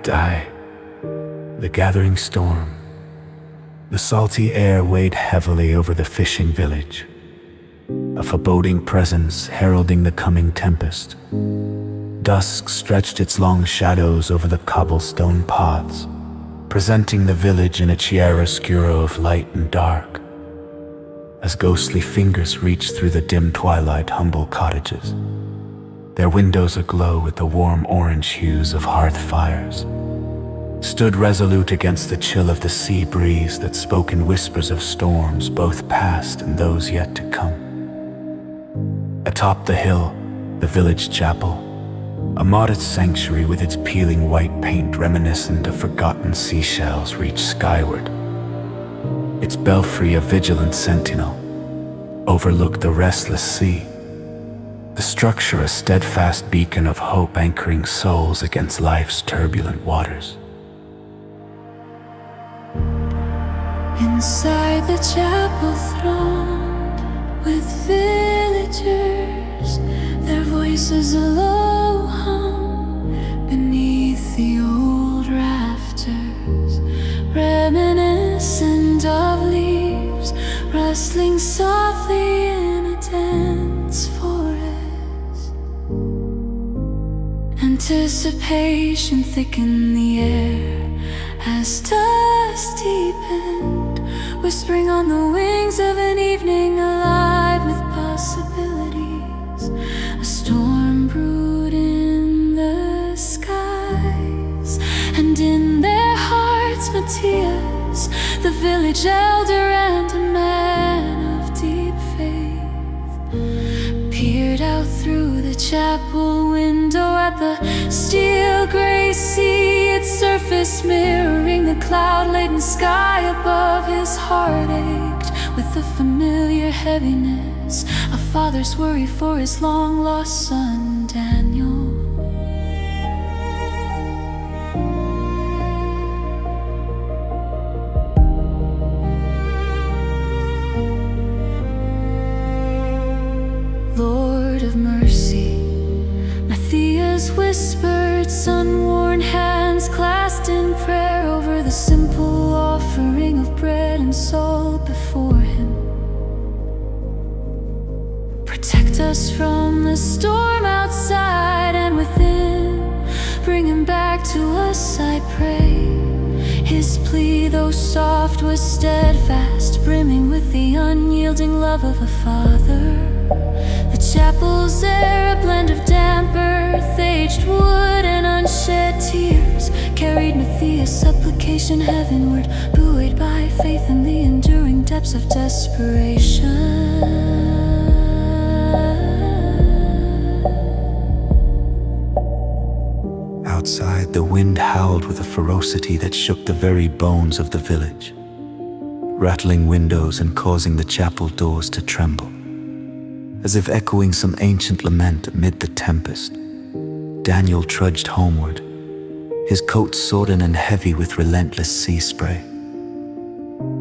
die. The gathering storm. The salty air weighed heavily over the fishing village, a foreboding presence heralding the coming tempest. Dusk stretched its long shadows over the cobblestone paths, presenting the village in a chiaroscuro of light and dark. As ghostly fingers reached through the dim twilight humble cottages, their windows aglow with the warm orange hues of hearth fires, stood resolute against the chill of the sea breeze that spoke in whispers of storms both past and those yet to come. Atop the hill, the village chapel, a modest sanctuary with its peeling white paint reminiscent of forgotten seashells, reached skyward. Its belfry, a vigilant sentinel, overlooked the restless sea, the structure a steadfast beacon of hope anchoring souls against life's turbulent waters. Inside the chapel thronged with villagers, their voices a low hum beneath the old rafters, reminiscent of leaves rustling softly in a dense forest. Anticipation thickened the air as dusk deepened, whispering on the wings of an evening alive with possibilities. A storm brewed in the skies, and in their hearts Matthias, the village elder and a man of deep faith, peered out through the chapel window at the steel gray sea, its surface mirroring the cloud-laden sky above. His heart ached with the familiar heaviness, a father's worry for his long-lost son, Daniel. Lord of mercy, Matthias whispered, sun-worn hands clasped in prayer over the simple offering of bread and salt before him. Protect us from the storm outside and within, bring him back to us, I pray. His plea, though soft, was steadfast, brimming with the unyielding love of a father. The chapel's air, a blend of damp earth, aged wood, and unshed tears, carried Matthias' supplication heavenward, buoyed by faith in the enduring depths of desperation. Outside, the wind howled with a ferocity that shook the very bones of the village, rattling windows and causing the chapel doors to tremble. As if echoing some ancient lament amid the tempest, Daniel trudged homeward, his coat sodden and heavy with relentless sea spray.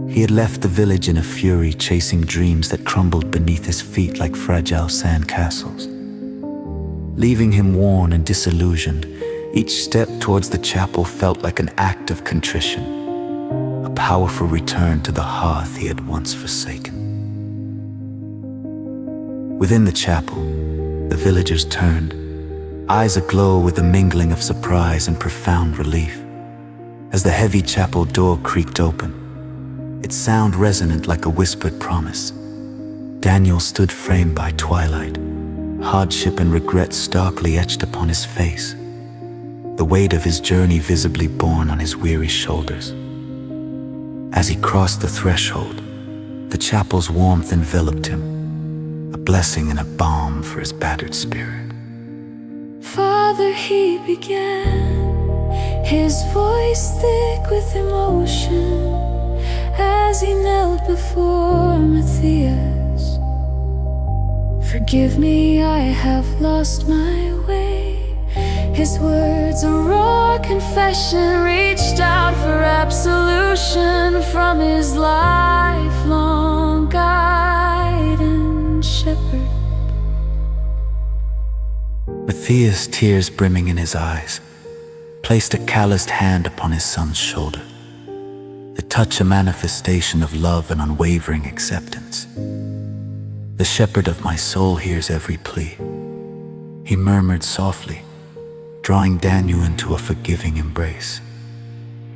He had left the village in a fury, chasing dreams that crumbled beneath his feet like fragile sand castles. Leaving him worn and disillusioned, each step towards the chapel felt like an act of contrition, a powerful return to the hearth he had once forsaken. Within the chapel, the villagers turned, eyes aglow with a mingling of surprise and profound relief. As the heavy chapel door creaked open, its sound resonant like a whispered promise, Daniel stood framed by twilight, hardship and regret starkly etched upon his face, the weight of his journey visibly borne on his weary shoulders. As he crossed the threshold, the chapel's warmth enveloped him, a blessing and a balm for his battered spirit. Father, he began, his voice thick with emotion, as he knelt before Matthias. Forgive me, I have lost my way. His words, a raw confession, reached out for absolution from his lifelong guide and shepherd. Matthias, tears brimming in his eyes, placed a calloused hand upon his son's shoulder, the touch a manifestation of love and unwavering acceptance. The shepherd of my soul hears every plea, he murmured softly, drawing Daniel into a forgiving embrace.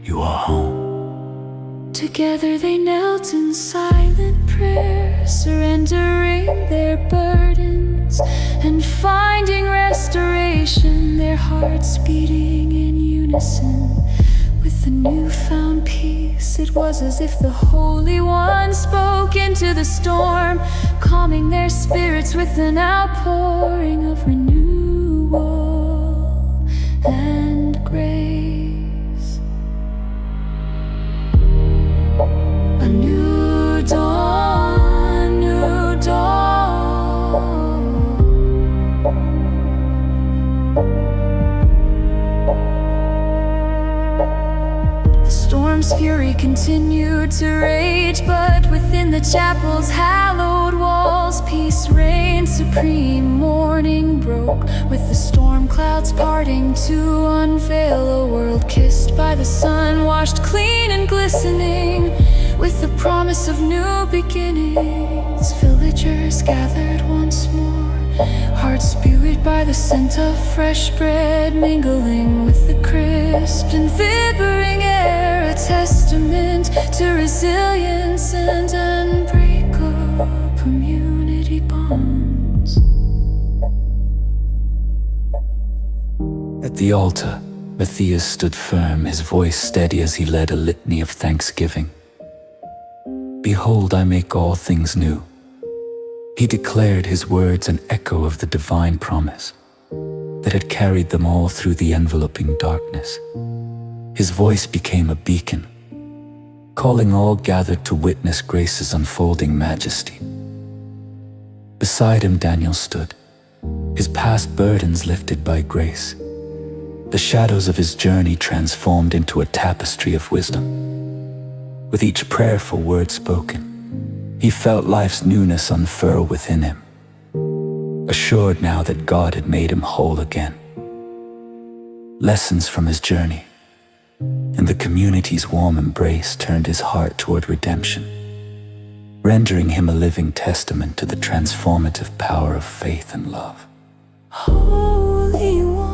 You are home. Together they knelt in silent prayer, surrendering their burdens and finding restoration, their hearts beating in unison with the newfound peace. It was as if the Holy One spoke into the storm, calming their spirits with an outpouring of renewal and grace. A new dawn, new dawn. The storm's fury continued to rage, but within the chapel's hallowed walls, peace reigned supreme. Morning broke with the storm clouds parting to unveil a world kissed by the sun, washed clean and glistening with the promise of new beginnings. Villagers gathered once more, hearts buoyed by the scent of fresh bread, mingling with the crisp and vibrant air, a testament to resilience and unbreakable community bonds. At the altar, Matthias stood firm, his voice steady as he led a litany of thanksgiving. Behold, I make all things new. He declared, his words an echo of the divine promise that had carried them all through the enveloping darkness. His voice became a beacon, calling all gathered to witness grace's unfolding majesty. Beside him Daniel stood, his past burdens lifted by grace, the shadows of his journey transformed into a tapestry of wisdom. With each prayerful word spoken, he felt life's newness unfurl within him, assured now that God had made him whole again. Lessons from his journey and the community's warm embrace turned his heart toward redemption, rendering him a living testament to the transformative power of faith and love. Holy One,